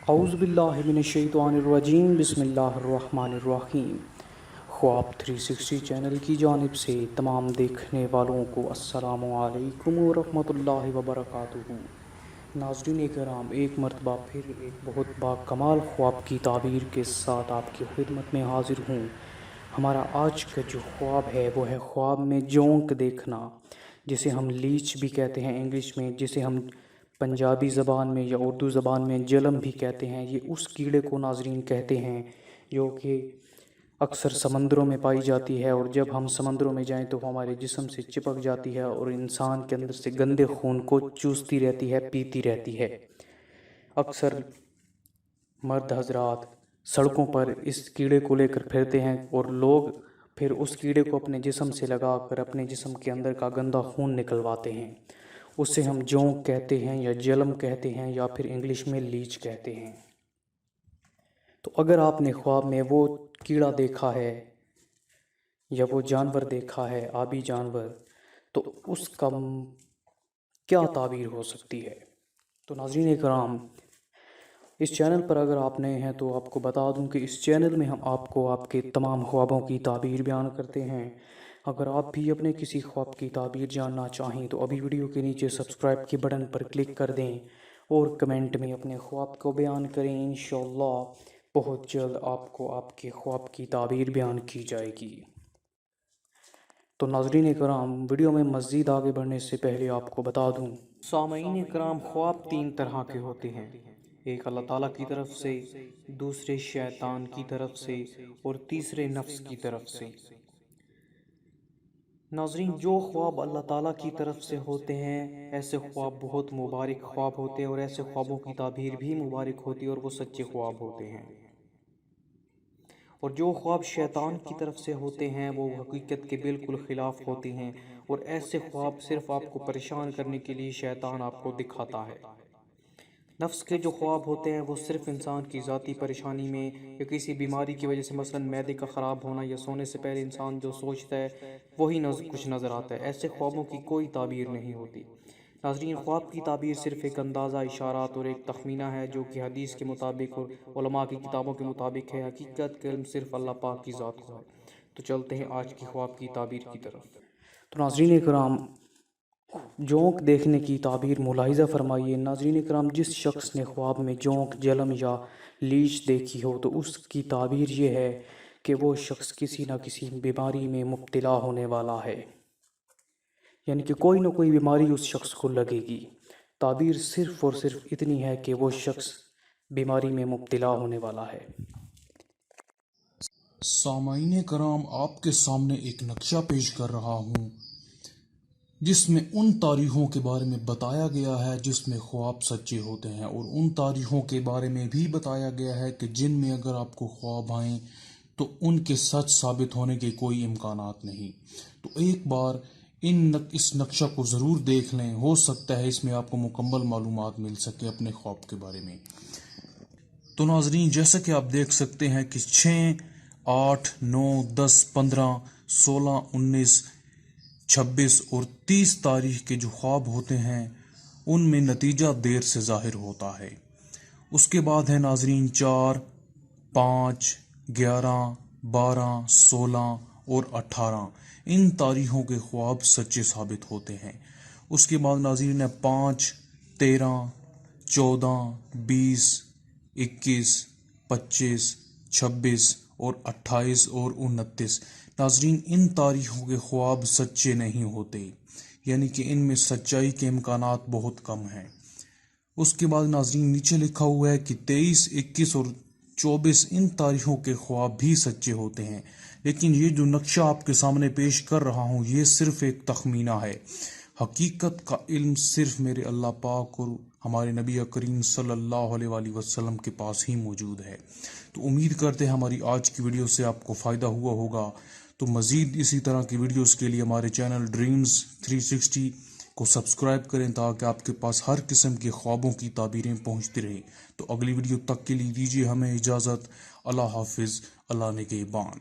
اعوذ باللہ من الشیطان الرجیم بسم اللہ الرحمن الرحیم۔ خواب 360 چینل کی جانب سے تمام دیکھنے والوں کو السلام علیکم ورحمۃ اللہ وبرکاتہ۔ ناظرین کرام، ایک مرتبہ پھر ایک بہت باکمال خواب کی تعبیر کے ساتھ آپ کی خدمت میں حاضر ہوں۔ ہمارا آج کا جو خواب ہے وہ ہے خواب میں جونک دیکھنا، جسے ہم لیچ بھی کہتے ہیں انگلش میں، جسے ہم پنجابی زبان میں یا اردو زبان میں جلم بھی کہتے ہیں۔ یہ اس کیڑے کو ناظرین کہتے ہیں جو کہ اکثر سمندروں میں پائی جاتی ہے، اور جب ہم سمندروں میں جائیں تو ہمارے جسم سے چپک جاتی ہے اور انسان کے اندر سے گندے خون کو چوستی رہتی ہے، پیتی رہتی ہے۔ اکثر مرد حضرات سڑکوں پر اس کیڑے کو لے کر پھرتے ہیں، اور لوگ پھر اس کیڑے کو اپنے جسم سے لگا کر اپنے جسم کے اندر کا گندا خون نکلواتے ہیں۔ اسے ہم جونک کہتے ہیں یا جلم کہتے ہیں یا پھر انگلش میں لیچ کہتے ہیں۔ تو اگر آپ نے خواب میں وہ کیڑا دیکھا ہے یا وہ جانور دیکھا ہے، آبی جانور، تو اس کا کیا تعبیر ہو سکتی ہے؟ تو ناظرین کرام، اس چینل پر اگر آپ نئے ہیں تو آپ کو بتا دوں کہ اس چینل میں ہم آپ کو آپ کے تمام خوابوں کی تعبیر بیان کرتے ہیں۔ اگر آپ بھی اپنے کسی خواب کی تعبیر جاننا چاہیں تو ابھی ویڈیو کے نیچے سبسکرائب کے بٹن پر کلک کر دیں اور کمنٹ میں اپنے خواب کو بیان کریں۔ انشاءاللہ بہت جلد آپ کو آپ کے خواب کی تعبیر بیان کی جائے گی۔ تو ناظرین کرام، ویڈیو میں مزید آگے بڑھنے سے پہلے آپ کو بتا دوں، سامعین کرام، خواب تین طرح کے ہوتے ہیں۔ ایک اللہ تعالیٰ کی طرف سے، دوسرے شیطان کی طرف سے، اور تیسرے نفس کی طرف سے۔ ناظرین، جو خواب اللہ تعالیٰ کی طرف سے ہوتے ہیں، ایسے خواب بہت مبارک خواب ہوتے ہیں، اور ایسے خوابوں کی تعبیر بھی مبارک ہوتی ہے اور وہ سچے خواب ہوتے ہیں۔ اور جو خواب شیطان کی طرف سے ہوتے ہیں وہ حقیقت کے بالکل خلاف ہوتے ہیں، اور ایسے خواب صرف آپ کو پریشان کرنے کے لیے شیطان آپ کو دکھاتا ہے۔ نفس کے جو خواب ہوتے ہیں وہ صرف انسان کی ذاتی پریشانی میں یا کسی بیماری کی وجہ سے، مثلا معدے کا خراب ہونا یا سونے سے پہلے انسان جو سوچتا ہے وہی کچھ نظر آتا ہے۔ ایسے خوابوں کی کوئی تعبیر نہیں ہوتی۔ ناظرین، خواب کی تعبیر صرف ایک اندازہ، اشارات اور ایک تخمینہ ہے جو کہ حدیث کے مطابق اور علماء کی کتابوں کے مطابق ہے۔ حقیقت کا علم صرف اللہ پاک کی ذات کو ہے۔ تو چلتے ہیں آج کی خواب کی تعبیر کی طرف۔ تو ناظرین کرام، جونک دیکھنے کی تعبیر ملاحظہ فرمائیے۔ ناظرین کرام، جس شخص نے خواب میں جونک، جلم یا لیچ دیکھی ہو تو اس کی تعبیر یہ ہے کہ وہ شخص کسی نہ کسی بیماری میں مبتلا ہونے والا ہے، یعنی کہ کوئی نہ کوئی بیماری اس شخص کو لگے گی۔ تعبیر صرف اور صرف اتنی ہے کہ وہ شخص بیماری میں مبتلا ہونے والا ہے۔ سامعین کرام، آپ کے سامنے ایک نقشہ پیش کر رہا ہوں جس میں ان تاریخوں کے بارے میں بتایا گیا ہے جس میں خواب سچے ہوتے ہیں، اور ان تاریخوں کے بارے میں بھی بتایا گیا ہے کہ جن میں اگر آپ کو خواب آئیں تو ان کے سچ ثابت ہونے کے کوئی امکانات نہیں۔ تو ایک بار اس نقشہ کو ضرور دیکھ لیں، ہو سکتا ہے اس میں آپ کو مکمل معلومات مل سکے اپنے خواب کے بارے میں۔ تو ناظرین، جیسا کہ آپ دیکھ سکتے ہیں کہ 6، 8، 9، 10، 15، 16، 19، 26 اور 30 تاریخ کے جو خواب ہوتے ہیں ان میں نتیجہ دیر سے ظاہر ہوتا ہے۔ اس کے بعد ہے ناظرین 4، 5، 11، 12، 16 اور 18۔ ان تاریخوں کے خواب سچے ثابت ہوتے ہیں۔ اس کے بعد ناظرین ہے 5، 13، 14، 20، 21، 25، 26 اور 28 اور 29۔ ناظرین، ان تاریخوں کے خواب سچے نہیں ہوتے، یعنی کہ ان میں سچائی کے امکانات بہت کم ہیں۔ اس کے بعد ناظرین نیچے لکھا ہوا ہے کہ 23، 21 اور 24 ان تاریخوں کے خواب بھی سچے ہوتے ہیں، لیکن یہ جو نقشہ آپ کے سامنے پیش کر رہا ہوں یہ صرف ایک تخمینہ ہے۔ حقیقت کا علم صرف میرے اللہ پاک اور ہمارے نبی کریم صلی اللہ علیہ وآلہ وسلم کے پاس ہی موجود ہے۔ تو امید کرتے ہیں ہماری آج کی ویڈیو سے آپ کو فائدہ ہوا ہوگا۔ تو مزید اسی طرح کی ویڈیوز کے لیے ہمارے چینل ڈریمز 360 کو سبسکرائب کریں تاکہ آپ کے پاس ہر قسم کے خوابوں کی تعبیریں پہنچتی رہیں۔ تو اگلی ویڈیو تک کے لیے دیجیے ہمیں اجازت۔ اللہ حافظ، اللہ نگہبان۔